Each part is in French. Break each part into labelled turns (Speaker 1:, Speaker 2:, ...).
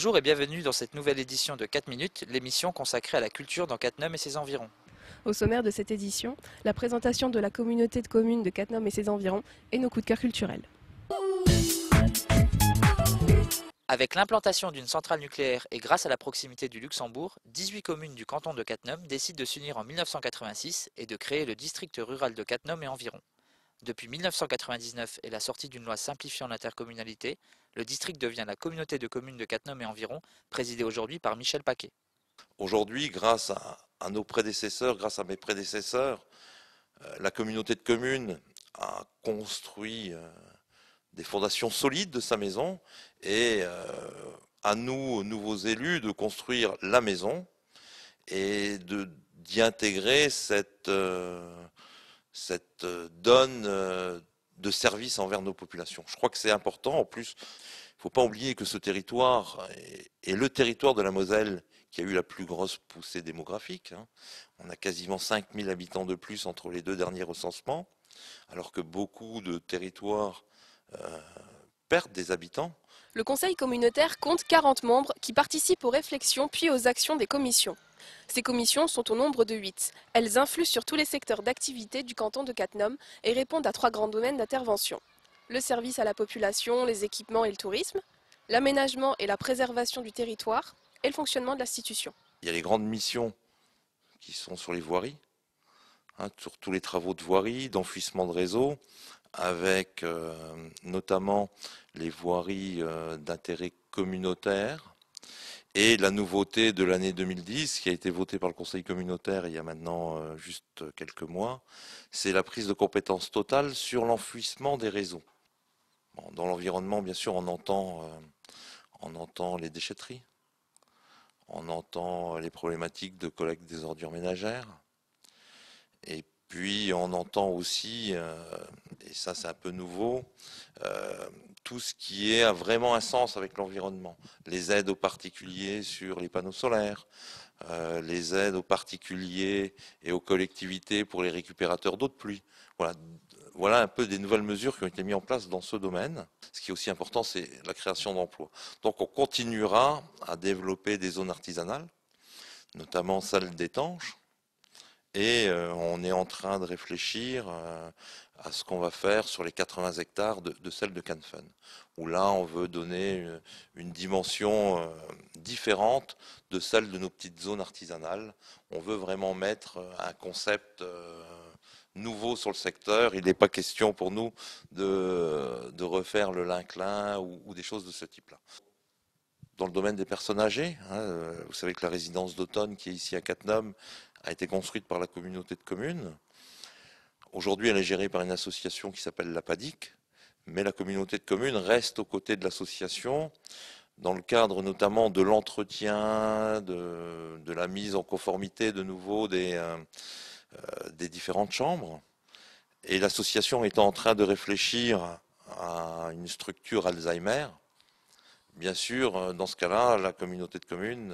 Speaker 1: Bonjour et bienvenue dans cette nouvelle édition de 4 minutes, l'émission consacrée à la culture dans Cattenom et ses environs.
Speaker 2: Au sommaire de cette édition, la présentation de la communauté de communes de Cattenom et ses environs et nos coups de cœur culturels.
Speaker 1: Avec l'implantation d'une centrale nucléaire et grâce à la proximité du Luxembourg, 18 communes du canton de Cattenom décident de s'unir en 1986 et de créer le district rural de Cattenom et environ. Depuis 1999 et la sortie d'une loi simplifiant l'intercommunalité, le district devient la communauté de communes de Cattenom et environ, présidée aujourd'hui par Michel Paquet.
Speaker 3: Aujourd'hui, grâce à nos prédécesseurs, grâce à mes prédécesseurs, la communauté de communes a construit des fondations solides de sa maison et à nous, nouveaux élus, de construire la maison et d'y intégrer cette donne de service envers nos populations. Je crois que c'est important. En plus, il ne faut pas oublier que ce territoire est le territoire de la Moselle qui a eu la plus grosse poussée démographique. On a quasiment 5000 habitants de plus entre les deux derniers recensements, alors que beaucoup de territoires perdent des habitants.
Speaker 2: Le conseil communautaire compte 40 membres qui participent aux réflexions puis aux actions des commissions. Ces commissions sont au nombre de 8. Elles influent sur tous les secteurs d'activité du canton de Cattenom et répondent à 3 grands domaines d'intervention. Le service à la population, les équipements et le tourisme, l'aménagement et la préservation du territoire et le fonctionnement de l'institution.
Speaker 3: Il y a les grandes missions qui sont sur les voiries, sur tous les travaux de voirie, d'enfouissement de réseau, avec notamment les voiries d'intérêt communautaire. Et la nouveauté de l'année 2010, qui a été votée par le Conseil communautaire il y a maintenant juste quelques mois, c'est la prise de compétence totale sur l'enfouissement des réseaux. Bon, dans l'environnement, bien sûr, on entend les déchetteries, on entend les problématiques de collecte des ordures ménagères, et puis on entend aussi, et ça c'est un peu nouveau, tout ce qui a vraiment un sens avec l'environnement. Les aides aux particuliers sur les panneaux solaires, les aides aux particuliers et aux collectivités pour les récupérateurs d'eau de pluie. Voilà un peu des nouvelles mesures qui ont été mises en place dans ce domaine. Ce qui est aussi important, c'est la création d'emplois. Donc on continuera à développer des zones artisanales, notamment celle d'Étanches. Et on est en train de réfléchir à ce qu'on va faire sur les 80 hectares de celle de Canfin, où là on veut donner une dimension différente de celle de nos petites zones artisanales. On veut vraiment mettre un concept nouveau sur le secteur. Il n'est pas question pour nous de refaire le Linclin ou des choses de ce type-là. Dans le domaine des personnes âgées, vous savez que la résidence d'automne qui est ici à Cattenom a été construite par la communauté de communes. Aujourd'hui, elle est gérée par une association qui s'appelle la PADIC, mais la communauté de communes reste aux côtés de l'association dans le cadre notamment de l'entretien, de la mise en conformité de nouveau des différentes chambres. Et l'association est en train de réfléchir à une structure Alzheimer. Bien sûr, dans ce cas-là, la communauté de communes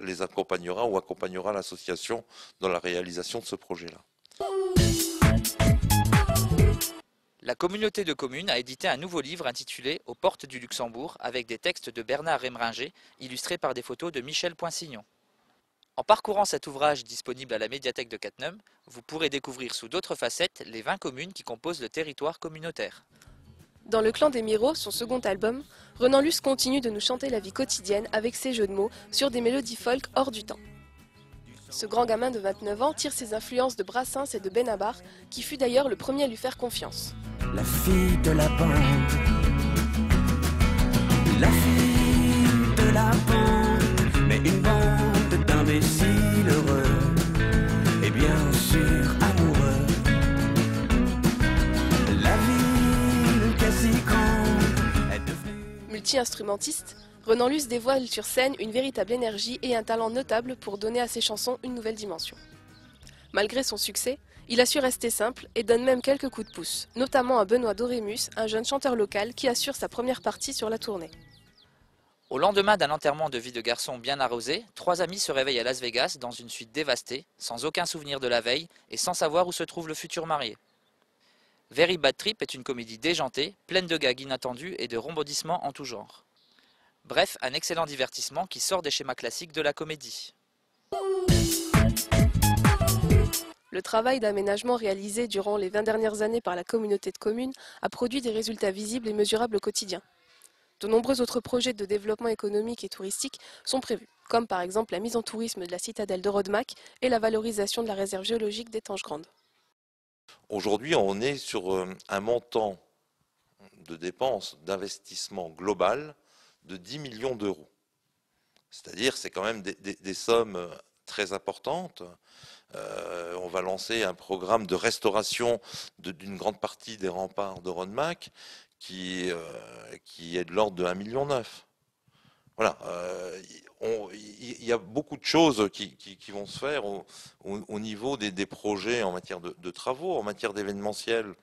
Speaker 3: les accompagnera ou accompagnera l'association dans la réalisation de ce projet-là.
Speaker 1: La communauté de communes a édité un nouveau livre intitulé « Aux portes du Luxembourg » avec des textes de Bernard Remringer, illustrés par des photos de Michel Poinsignon. En parcourant cet ouvrage disponible à la médiathèque de Cattenom, vous pourrez découvrir sous d'autres facettes les 20 communes qui composent le territoire communautaire.
Speaker 2: Dans Le Clan des Miro, son second album, Renan Luce continue de nous chanter la vie quotidienne avec ses jeux de mots sur des mélodies folk hors du temps. Ce grand gamin de 29 ans tire ses influences de Brassens et de Benabar, qui fut d'ailleurs le premier à lui faire confiance.
Speaker 4: La fille de la bande, la fille de la bande, mais une bande d'imbéciles heureux, et bien sûr amoureux. La ville quasi grande est devenue...
Speaker 2: Multi-instrumentiste, Renan Luce dévoile sur scène une véritable énergie et un talent notable pour donner à ses chansons une nouvelle dimension. Malgré son succès, il a su rester simple et donne même quelques coups de pouce, notamment à Benoît Dorémus, un jeune chanteur local qui assure sa première partie sur la tournée.
Speaker 1: Au lendemain d'un enterrement de vie de garçon bien arrosé, 3 amis se réveillent à Las Vegas dans une suite dévastée, sans aucun souvenir de la veille et sans savoir où se trouve le futur marié. Very Bad Trip est une comédie déjantée, pleine de gags inattendus et de rebondissements en tout genre. Bref, un excellent divertissement qui sort des schémas classiques de la comédie.
Speaker 2: Le travail d'aménagement réalisé durant les 20 dernières années par la communauté de communes a produit des résultats visibles et mesurables au quotidien. De nombreux autres projets de développement économique et touristique sont prévus, comme par exemple la mise en tourisme de la citadelle de Rodemack et la valorisation de la réserve géologique d'Étanges Grandes.
Speaker 3: Aujourd'hui, on est sur un montant de dépenses d'investissement global de 10 millions d'euros. C'est-à-dire, c'est quand même des sommes très importantes. On va lancer un programme de restauration d'une grande partie des remparts de Rodemack qui est de l'ordre de 1,9 million. Voilà, il y a beaucoup de choses qui vont se faire au niveau des projets en matière de travaux, en matière d'événementiel.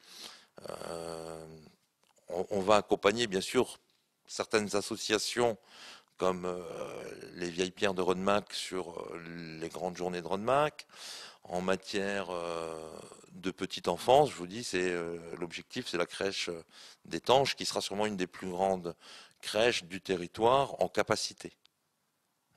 Speaker 3: On va accompagner bien sûr certaines associations comme les Vieilles Pierres de Rodemack sur les grandes journées de Rodemack. En matière de petite enfance, je vous dis, l'objectif, c'est la crèche d'Étanges, qui sera sûrement une des plus grandes crèches du territoire en capacité,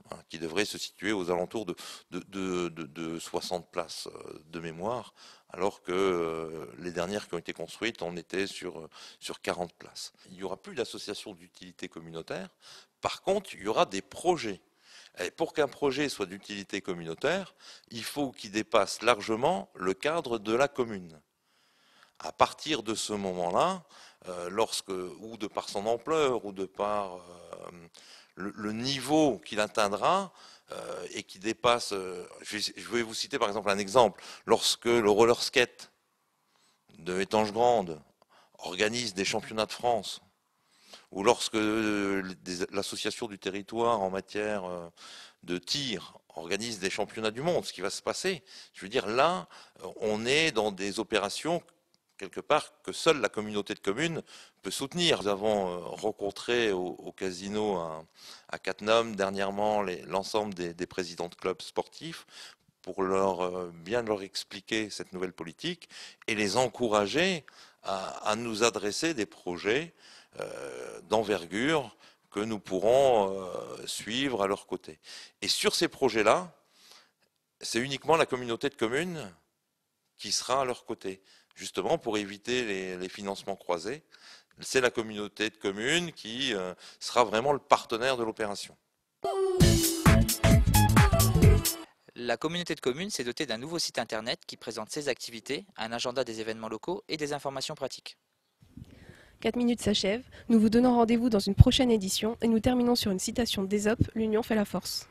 Speaker 3: hein, qui devrait se situer aux alentours de 60 places de mémoire, alors que les dernières qui ont été construites, on était sur 40 places. Il n'y aura plus d'association d'utilité communautaire. Par contre, il y aura des projets. Et pour qu'un projet soit d'utilité communautaire, il faut qu'il dépasse largement le cadre de la commune. À partir de ce moment-là, ou de par son ampleur, ou de par le niveau qu'il atteindra, et qui dépasse, je vais vous citer par exemple un exemple, lorsque le roller skate de Étanges Grandes organise des championnats de France, ou lorsque l'association du territoire en matière de tir organise des championnats du monde, ce qui va se passer, je veux dire, là, on est dans des opérations, quelque part, que seule la communauté de communes peut soutenir. Nous avons rencontré au casino à Cattenom dernièrement l'ensemble des présidents de clubs sportifs pour bien leur expliquer cette nouvelle politique et les encourager à nous adresser des projets d'envergure que nous pourrons suivre à leur côté. Et sur ces projets-là, c'est uniquement la communauté de communes qui sera à leur côté, justement pour éviter les financements croisés. C'est la communauté de communes qui sera vraiment le partenaire de l'opération.
Speaker 1: La communauté de communes s'est dotée d'un nouveau site internet qui présente ses activités, un agenda des événements locaux et des informations pratiques.
Speaker 2: 4 minutes s'achève, nous vous donnons rendez-vous dans une prochaine édition et nous terminons sur une citation d'Ésope, l'union fait la force.